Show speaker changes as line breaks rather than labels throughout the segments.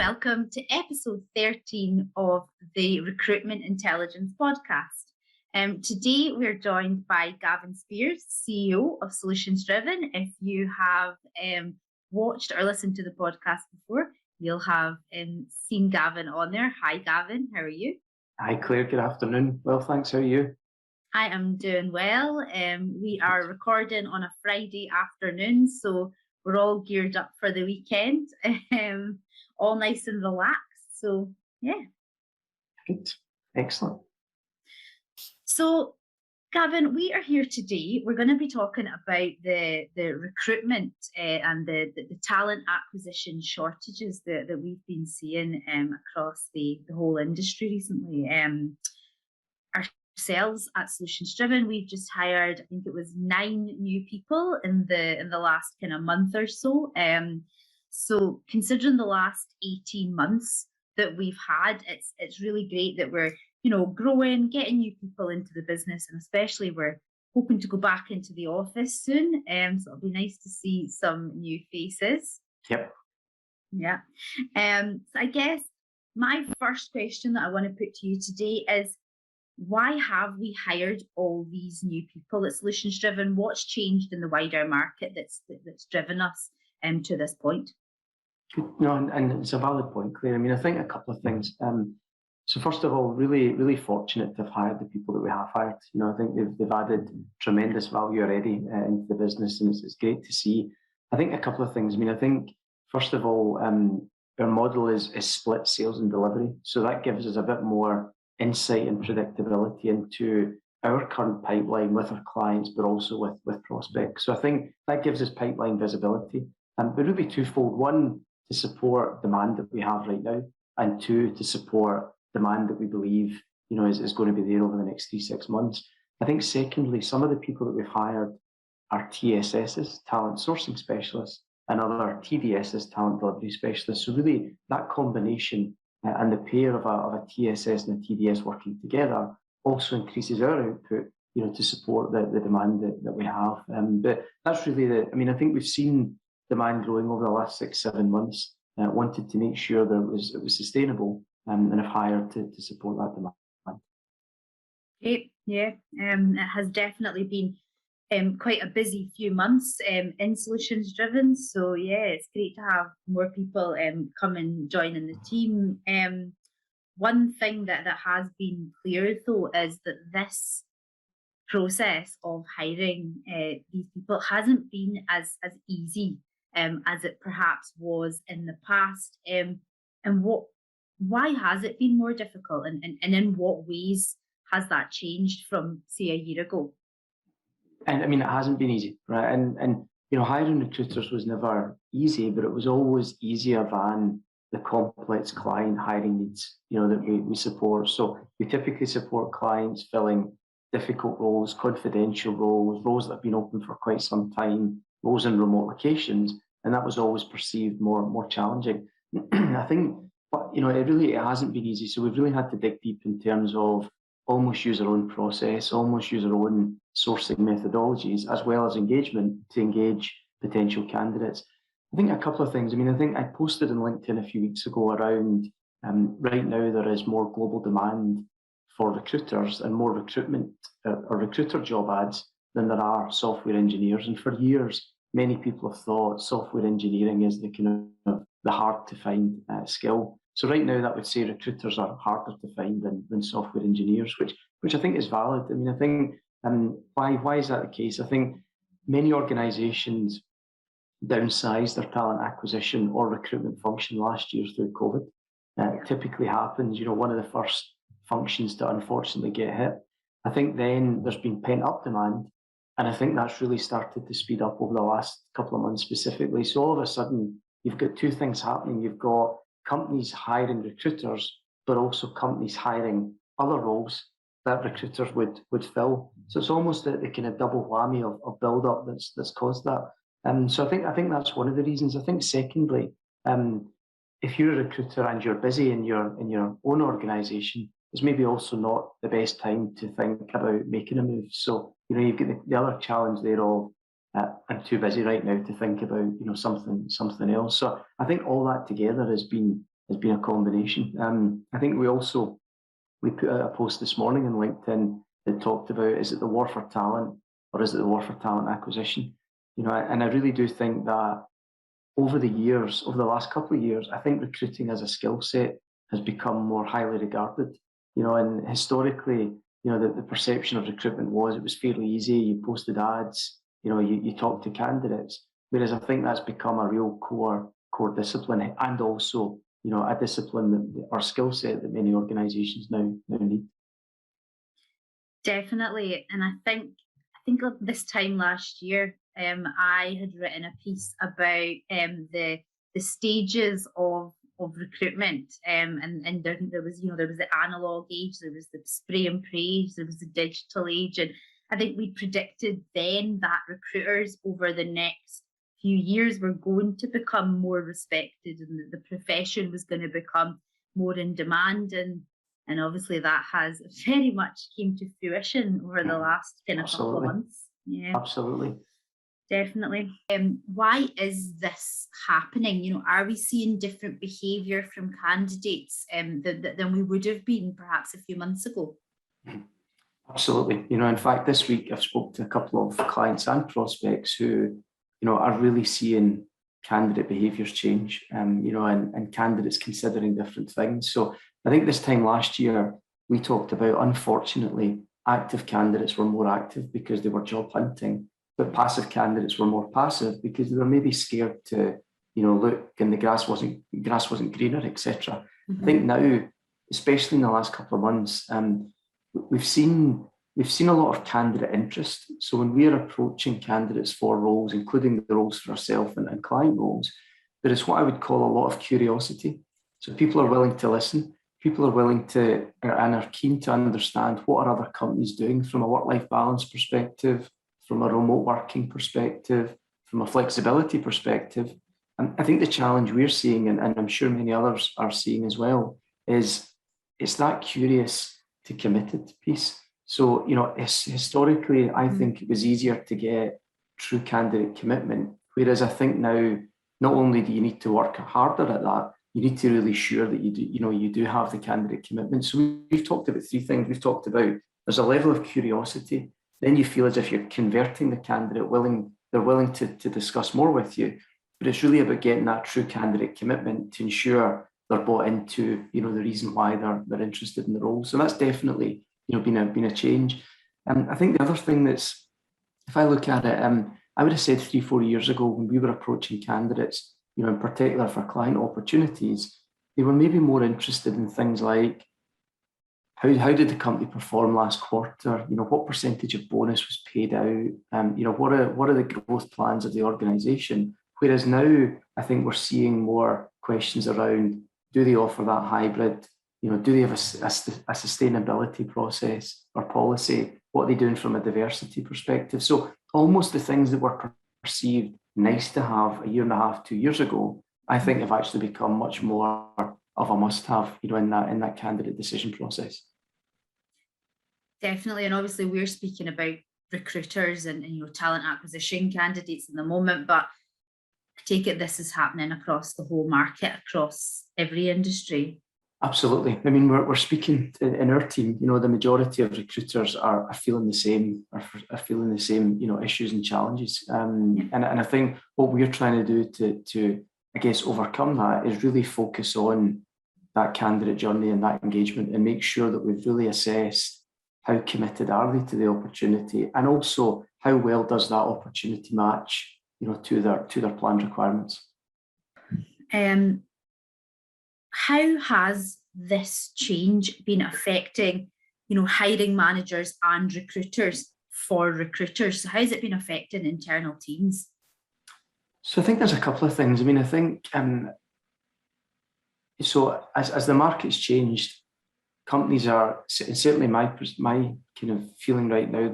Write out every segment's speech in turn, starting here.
welcome to episode 13 of the Recruitment Intelligence podcast. Today we're joined by Gavin Speirs, CEO of Solutions Driven. If you have watched or listened to the podcast before, you'll have seen Gavin on there. Hi Gavin, how are you?
Hi Claire, good afternoon. Well, thanks, how are you?
I am doing well. We are recording on a Friday afternoon, so we're all geared up for the weekend, all nice and relaxed. So, yeah.
Good. Excellent.
So, Gavin, we are here today. We're going to be talking about the recruitment and the talent acquisition shortages that we've been seeing across the whole industry recently. Ourselves at Solutions Driven, we've just hired, I think it was 9 new people in the last kind of month or so. So considering the last 18 months that we've had, it's really great that we're growing, getting new people into the business, and especially we're hoping to go back into the office soon. So it'll be nice to see some new faces.
Yep.
Yeah. So I guess my first question that I want to put to you today is, why have we hired all these new people at Solutions Driven? What's changed in the wider market that's driven us to this point?
No, and it's a valid point, Claire. I mean, I think a couple of things. So first of all, really fortunate to have hired the people that we have hired. I think they've added tremendous value already into the business, and it's great to see. I think a couple of things. I mean, I think first of all, our model is split sales and delivery, so that gives us a bit more insight and predictability into our current pipeline with our clients, but also with prospects. So I think that gives us pipeline visibility, but really twofold: one, to support demand that we have right now, and two, to support demand that we believe is going to be there over the next 3-6 months. I think secondly, some of the people that we've hired are TSSs, talent sourcing specialists, and other TDSs, talent delivery specialists. So really that combination and the pair of a TSS and a TDS working together also increases our output, to support the demand that we have. But that's really I think we've seen demand growing over the last 6-7 months. Wanted to make sure that it was sustainable, and have hired to support that demand.
Great, yeah. It has definitely been quite a busy few months in Solutions Driven. So yeah, it's great to have more people come and join in the team. One thing that has been clear though is that this process of hiring these people hasn't been as easy as it perhaps was in the past. And why has it been more difficult, and in what ways has that changed from, say, a year ago?
And I mean, it hasn't been easy, right? And hiring recruiters was never easy, but it was always easier than the complex client hiring needs, that we support. So we typically support clients filling difficult roles, confidential roles that have been open for quite some time, roles in remote locations, and that was always perceived more challenging. I think, but it hasn't been easy. So we've really had to dig deep in terms of almost use our own process, almost use our own sourcing methodologies, as well as engagement to engage potential candidates. I think a couple of things. I mean, I think I posted on LinkedIn a few weeks ago around right now there is more global demand for recruiters and more recruitment or recruiter job ads than there are software engineers. And for years, many people have thought software engineering is the kind of the hard to find skill. So right now, that would say recruiters are harder to find than software engineers, which I think is valid. I mean, I think why is that the case? I think many organisations downsized their talent acquisition or recruitment function last year through COVID. It typically happens, one of the first functions to unfortunately get hit. I think then there's been pent up demand, and I think that's really started to speed up over the last couple of months specifically. So all of a sudden, you've got two things happening. You've got companies hiring recruiters, but also companies hiring other roles that recruiters would fill. So it's almost the kind of double whammy of build up that's caused that. So I think that's one of the reasons. I think secondly, if you're a recruiter and you're busy in your own organisation, it's maybe also not the best time to think about making a move. So you've got the other challenge there of I'm too busy right now to think about something else. So I think all that together has been has been a combination. I think we put out a post this morning on LinkedIn that talked about, is it the war for talent or is it the war for talent acquisition? And I really do think that over the last couple of years, I think recruiting as a skill set has become more highly regarded. And historically, the perception of recruitment was it was fairly easy. You posted ads, you talked to candidates. Whereas I think that's become a real core discipline, and also, a discipline or skill set that many organisations now need.
Definitely, and I think this time last year, I had written a piece about the stages of recruitment, and there was the analog age, there was the spray and pray, there was the digital age, and I think we predicted then that recruiters over the next few years were going to become more respected, and the profession was going to become more in demand, and obviously that has very much came to fruition over the last kind of couple of months. Yeah,
absolutely.
Definitely. Why is this happening? Are we seeing different behaviour from candidates than we would have been perhaps a few months ago?
Absolutely. In fact, this week I've spoken to a couple of clients and prospects who, are really seeing candidate behaviours change, and candidates considering different things. So I think this time last year, we talked about, unfortunately, active candidates were more active because they were job hunting, but passive candidates were more passive because they were maybe scared to, look, and the grass wasn't greener, etc. Mm-hmm. I think now, especially in the last couple of months, we've seen a lot of candidate interest. So when we're approaching candidates for roles, including the roles for ourselves and client roles, there is what I would call a lot of curiosity. So people are willing to listen. People are willing to and are keen to understand what are other companies doing from a work-life balance perspective, from a remote working perspective, from a flexibility perspective. And I think the challenge we're seeing, and I'm sure many others are seeing as well, is it's that curious to committed piece. So, historically, I think it was easier to get true candidate commitment, whereas I think now, not only do you need to work harder at that, you need to really sure that you do have the candidate commitment. So we've talked about three things. We've talked about there's a level of curiosity. Then you feel as if you're converting the candidate, they're willing to discuss more with you. But it's really about getting that true candidate commitment to ensure they're bought into, the reason why they're interested in the role. So that's definitely, been a change. And I think the other thing that's, if I look at it, I would have said 3-4 years ago when we were approaching candidates, in particular for client opportunities, they were maybe more interested in things like how did the company perform last quarter? What percentage of bonus was paid out? What are the growth plans of the organisation? Whereas now, I think we're seeing more questions around: do they offer that hybrid? Do they have a sustainability process or policy? What are they doing from a diversity perspective? So almost the things that were perceived nice to have a year and a half, 2 years ago, I think have actually become much more of a must-have, in that candidate decision process.
Definitely, and obviously we're speaking about recruiters and talent acquisition candidates in the moment, but I take it this is happening across the whole market, across every industry.
Absolutely. I mean, we're speaking in our team. The majority of recruiters are feeling the same, issues and challenges. And I think what we're trying to do to I guess overcome that is really focus on that candidate journey and that engagement, and make sure that we've really assessed how committed are they to the opportunity, and also how well does that opportunity match, to their planned requirements.
How has this change been affecting, hiring managers and recruiters for recruiters? So how has it been affecting internal teams?
So I think there's a couple of things. I mean, I think so as the market's changed, companies are, certainly my kind of feeling right now,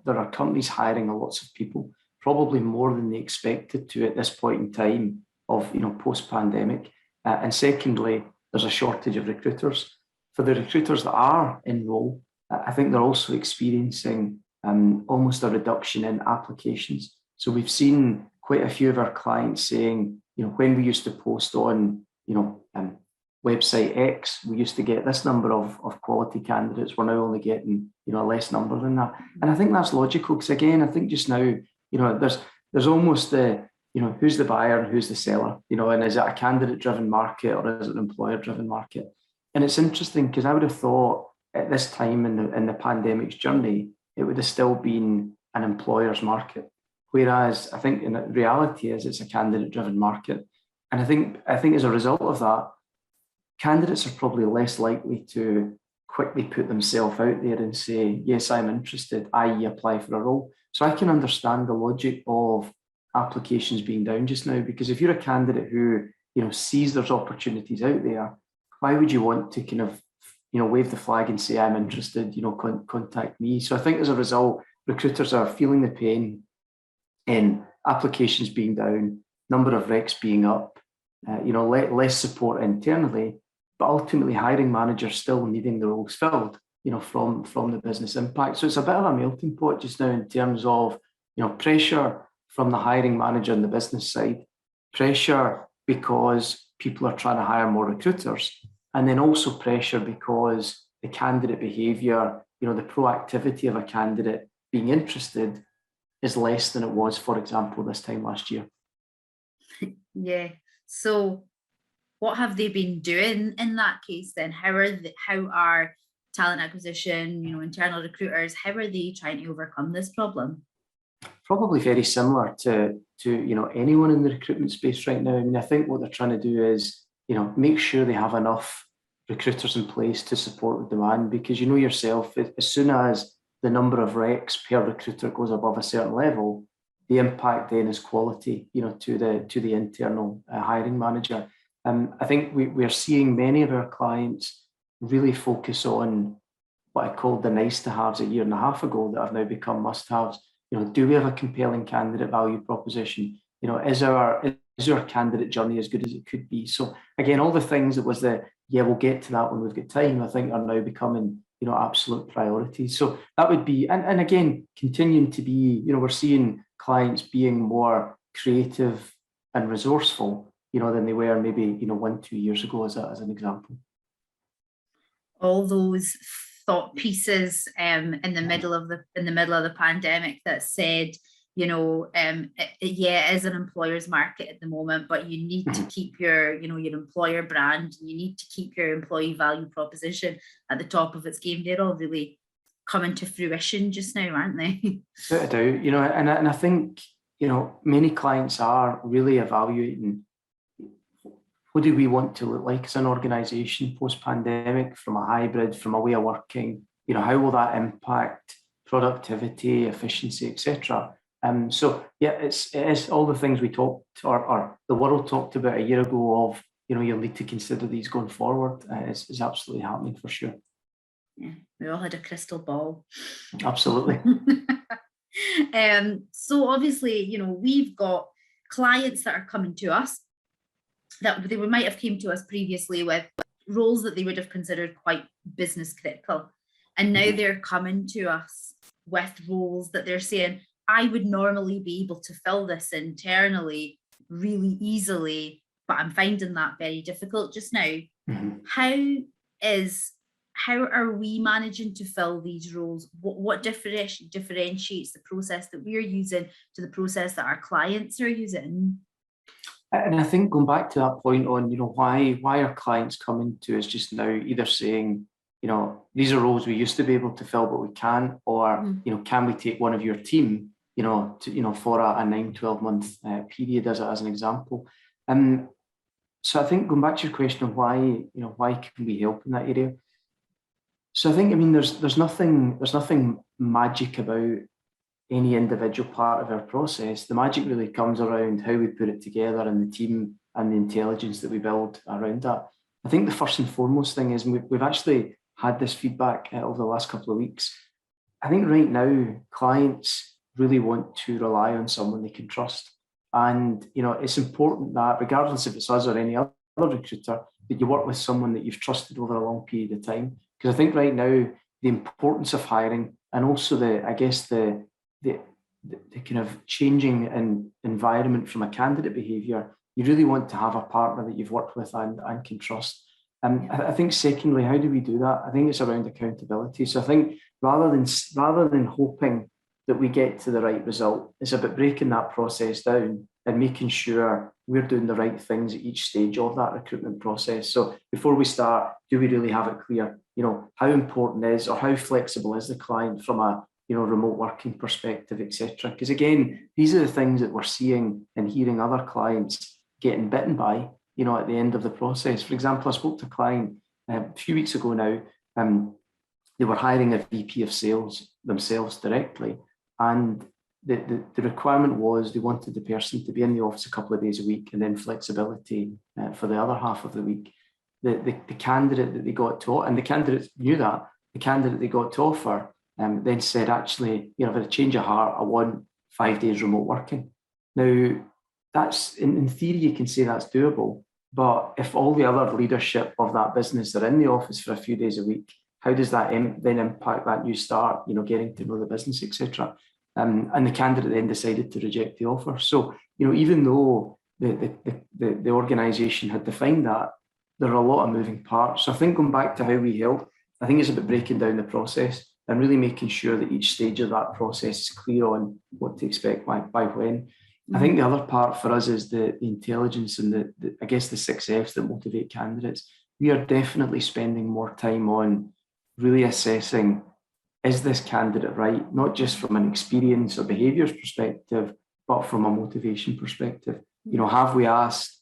there are companies hiring lots of people, probably more than they expected to at this point in time of, post-pandemic. And secondly, there's a shortage of recruiters. For the recruiters that are in role, I think they're also experiencing almost a reduction in applications. So we've seen quite a few of our clients saying, when we used to post on, website X, we used to get this number of quality candidates. We're now only getting, a less number than that. And I think that's logical because, again, I think just now, there's almost the, who's the buyer and who's the seller, and is it a candidate-driven market or is it an employer-driven market? And it's interesting because I would have thought at this time in the pandemic's journey, it would have still been an employer's market. Whereas I think in reality it's a candidate-driven market. And I think as a result of that, candidates are probably less likely to quickly put themselves out there and say, yes, I'm interested, i.e. apply for a role. So I can understand the logic of applications being down just now, because if you're a candidate who, sees there's opportunities out there, why would you want to kind of, wave the flag and say, I'm interested, contact me. So I think as a result, recruiters are feeling the pain in applications being down, number of recs being up, less support internally, but ultimately hiring managers still needing the roles filled, from the business impact. So it's a bit of a melting pot just now in terms of, pressure from the hiring manager on the business side, pressure because people are trying to hire more recruiters, and then also pressure because the candidate behaviour, the proactivity of a candidate being interested is less than it was, for example, this time last year.
Yeah. So what have they been doing in that case then? How are talent acquisition, internal recruiters, how are they trying to overcome this problem?
Probably very similar to anyone in the recruitment space right now. I mean, I think what they're trying to do is, make sure they have enough recruiters in place to support the demand, because yourself, as soon as the number of recs per recruiter goes above a certain level, the impact then is quality, to the internal hiring manager. I think we are seeing many of our clients really focus on what I called the nice to haves a year and a half ago that have now become must haves. Do we have a compelling candidate value proposition? Is our candidate journey as good as it could be? So again, all the things that was we'll get to that when we've got time, I think are now becoming, absolute priorities. So that would be, and again, continuing to be, we're seeing clients being more creative and resourceful, than they were maybe, 1-2 years ago as an example.
All those thought pieces in the middle of the pandemic that said, it is an employer's market at the moment, but you need to keep your employer brand, you need to keep your employee value proposition at the top of its game. They're all really coming to fruition just now, aren't they?
Without a doubt, and I think, many clients are really evaluating what do we want to look like as an organisation post-pandemic, from a hybrid, from a way of working, how will that impact productivity, efficiency, etc. So yeah, it is all the things we talked or the world talked about a year ago of, you'll need to consider these going forward. Is absolutely happening for sure.
Yeah, we all had a crystal ball.
Absolutely.
So obviously, we've got clients that are coming to us that they might have came to us previously with roles that they would have considered quite business critical. And now they're coming to us with roles that they're saying, I would normally be able to fill this internally really easily, but I'm finding that very difficult just now. How are we managing to fill these roles? What differentiates the process that we're using to the process that our clients are using?
And I think going back to that point on, why are clients coming to us just now, either saying, these are roles we used to be able to fill, but we can't, or, can we take one of your team, for a 9-12 month period as an example. So I think going back to your question of why can we help in that area? So I think, there's nothing magic about any individual part of our process. The magic really comes around how we put it together and the team and the intelligence that we build around that. I think the first and foremost thing is, and we've actually had this feedback over the last couple of weeks. I think right now clients really want to rely on someone they can trust. And, it's important that regardless if it's us or any other recruiter, that you work with someone that you've trusted over a long period of time. Because I think right now, the importance of hiring and also the kind of changing environment from a candidate behaviour, you really want to have a partner that you've worked with and can trust. I think secondly, how do we do that? I think it's around accountability. So I think rather than hoping that we get to the right result, it's about breaking that process down and making sure we're doing the right things at each stage of that recruitment process. So before we start, do we really have it clear? How important is or how flexible is the client from a remote working perspective, etc. Because again, these are the things that we're seeing and hearing other clients getting bitten by, at the end of the process. For example, I spoke to a client a few weeks ago now. They were hiring a VP of sales themselves directly, and the requirement was they wanted the person to be in the office a couple of days a week and then flexibility for the other half of the week. The candidate that they got to, and the candidates knew that, the candidate they got to offer then said, actually, if a change of heart, I want 5 days remote working. Now, that's in theory, you can say that's doable. But if all the other leadership of that business are in the office for a few days a week, how does that then impact that new start, getting to know the business, etc.? And the candidate then decided to reject the offer. So, even though the organisation had defined that, there are a lot of moving parts. So I think going back to how we help, I think it's about breaking down the process and really making sure that each stage of that process is clear on what to expect by when. I think the other part for us is the intelligence and I guess the 6 Fs that motivate candidates. We are definitely spending more time on really assessing, is this candidate right? Not just from an experience or behaviours perspective, but from a motivation perspective. Have we asked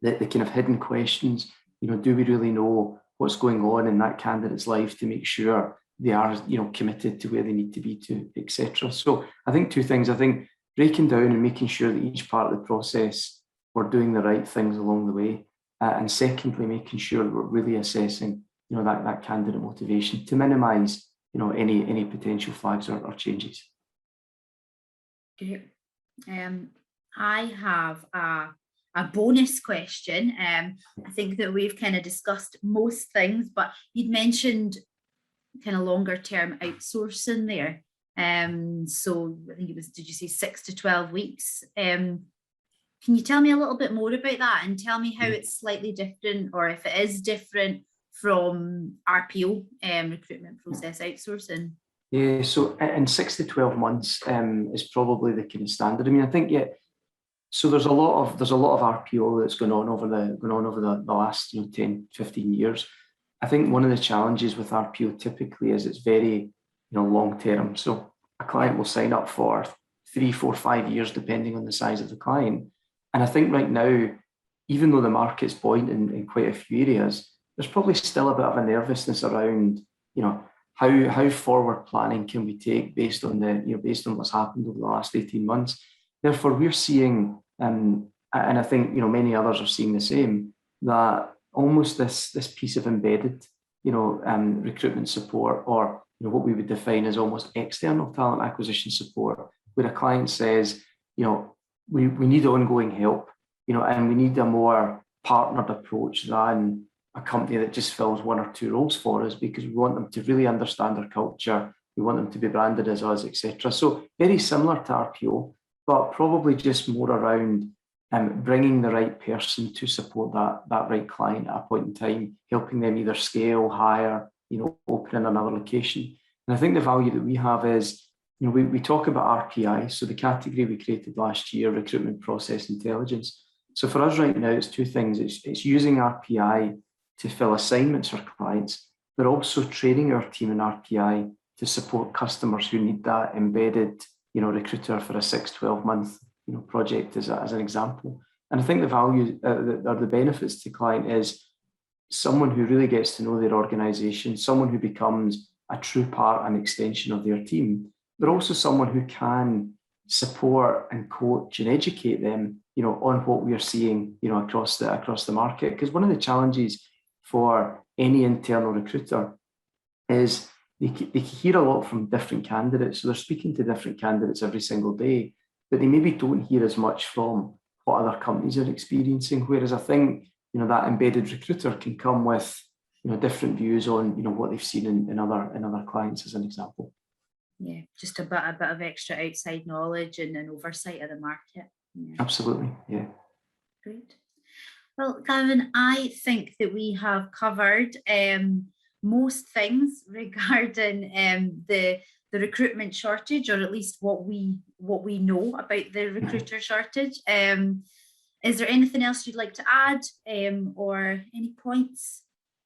the kind of hidden questions? Do we really know what's going on in that candidate's life to make sure they are, committed to where they need to be to, etc. So I think 2 things. I think breaking down and making sure that each part of the process we're doing the right things along the way, and secondly, making sure that we're really assessing, that candidate motivation to minimise, any potential flags or changes.
Great. I have a bonus question. I think that we've kind of discussed most things, but you'd mentioned kind of longer term outsourcing there. So I think it was, did you say 6 to 12 weeks? Can you tell me a little bit more about that and tell me how it's slightly different, or if it is different from RPO, recruitment process outsourcing?
Yeah, so in 6 to 12 months is probably the kind of standard. I mean, I think so there's a lot of RPO that's gone on over the last 10, 15 years. I think one of the challenges with RPO typically is it's very long term. So a client will sign up for 3, 4, 5 years depending on the size of the client. And I think right now, even though the market's buoyant in quite a few areas, there's probably still a bit of a nervousness around how forward planning can we take based on what's happened over the last 18 months. Therefore, we're seeing, and I think many others are seeing the same, that almost this piece of embedded, recruitment support, or what we would define as almost external talent acquisition support, where a client says, we need ongoing help, and we need a more partnered approach than a company that just fills 1 or 2 roles for us, because we want them to really understand our culture, we want them to be branded as us, etc. So very similar to RPO, but probably just more around bringing the right person to support that right client at a point in time, helping them either scale, hire, open in another location. And I think the value that we have is, we talk about RPI, so the category we created last year, Recruitment Process Intelligence. So for us right now, it's 2 things. It's using RPI to fill assignments for clients, but also training our team in RPI to support customers who need that embedded, recruiter for a 6, 12 month project as an example. And I think the value or the benefits to client is someone who really gets to know their organization, someone who becomes a true part and extension of their team, but also someone who can support and coach and educate them, on what we are seeing, across the market. Because one of the challenges for any internal recruiter is they hear a lot from different candidates. So they're speaking to different candidates every single day, but they maybe don't hear as much from what other companies are experiencing. Whereas I think, that embedded recruiter can come with, different views on, what they've seen in other clients, as an example.
Yeah, just a bit of extra outside knowledge and an oversight of the market. Yeah.
Absolutely, yeah.
Great. Well, Gavin, I think that we have covered most things regarding the recruitment shortage, or at least what we know about the recruiter shortage. Is there anything else you'd like to add, or any points?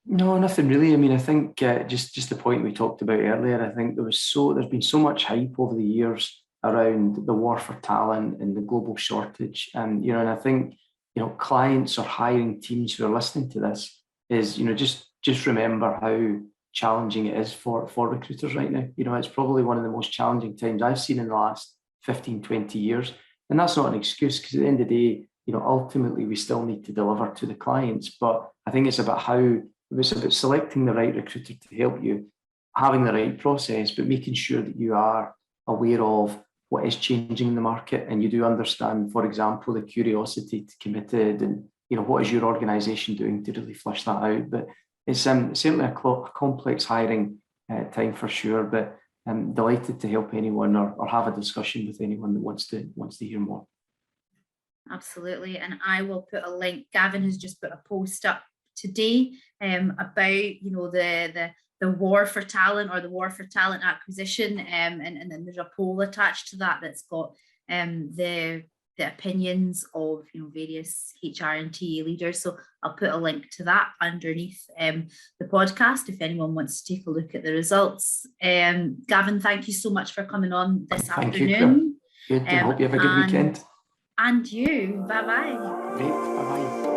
No, nothing really. I mean, I think just the point we talked about earlier. I think there's been so much hype over the years around the war for talent and the global shortage, and and I think clients or hiring teams who are listening to this is just remember how challenging it is for recruiters right now. It's probably one of the most challenging times I've seen in the last 15, 20 years, and that's not an excuse because at the end of the day, ultimately we still need to deliver to the clients. But I think it's about selecting the right recruiter to help you, having the right process, but making sure that you are aware of what is changing in the market and you do understand, for example, the curiosity to committed and what is your organisation doing to really flush that out. But it's certainly a complex hiring time for sure. But I'm delighted to help anyone or have a discussion with anyone that wants to hear more.
Absolutely, and I will put a link. Gavin has just put a post up today about the war for talent, or the war for talent acquisition, and then there's a poll attached to that that's got the opinions of various HR and TA leaders. So I'll put a link to that underneath the podcast if anyone wants to take a look at the results. Gavin, thank you so much for coming on this afternoon.
Good. I hope you have a good weekend.
And you. Bye bye.
Great. Bye bye.